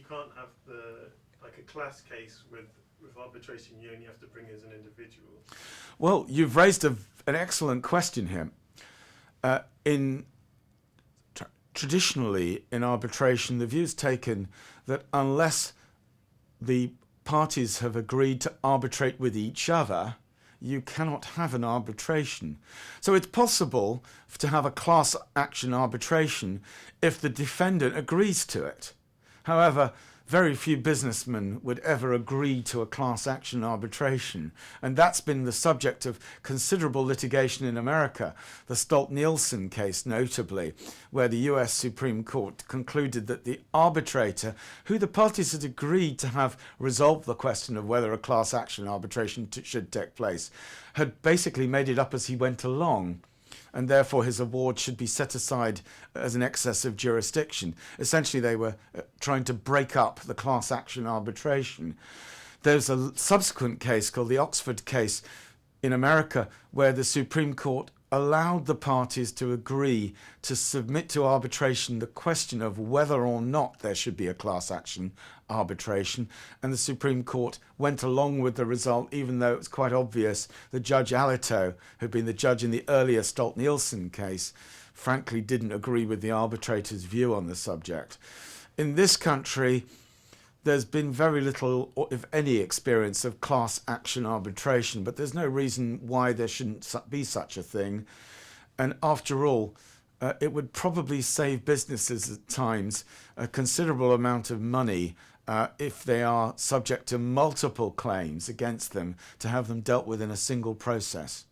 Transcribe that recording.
can't have like a class case with arbitration. You only have to bring as an individual. Well, you've raised an excellent question here. Traditionally, in arbitration, the view is taken that unless the parties have agreed to arbitrate with each other, you cannot have an arbitration. So it's possible to have a class action arbitration if the defendant agrees to it. However, very few businessmen would ever agree to a class action arbitration, and that's been the subject of considerable litigation in America. The Stolt-Nielsen case, notably, where the US Supreme Court concluded that the arbitrator, who the parties had agreed to have resolved the question of whether a class action arbitration should take place, had basically made it up as he went along, and therefore his award should be set aside as an excess of jurisdiction. Essentially, they were trying to break up the class action arbitration. There's a subsequent case called the Oxford case in America where the Supreme Court allowed the parties to agree to submit to arbitration the question of whether or not there should be a class action arbitration, and the Supreme Court went along with the result, even though it was quite obvious that Judge Alito, who'd been the judge in the earlier Stolt-Nielsen case, frankly didn't agree with the arbitrator's view on the subject. In this country, there's been very little, or if any, experience of class action arbitration, but there's no reason why there shouldn't be such a thing. And after all, it would probably save businesses at times a considerable amount of money if they are subject to multiple claims against them, to have them dealt with in a single process.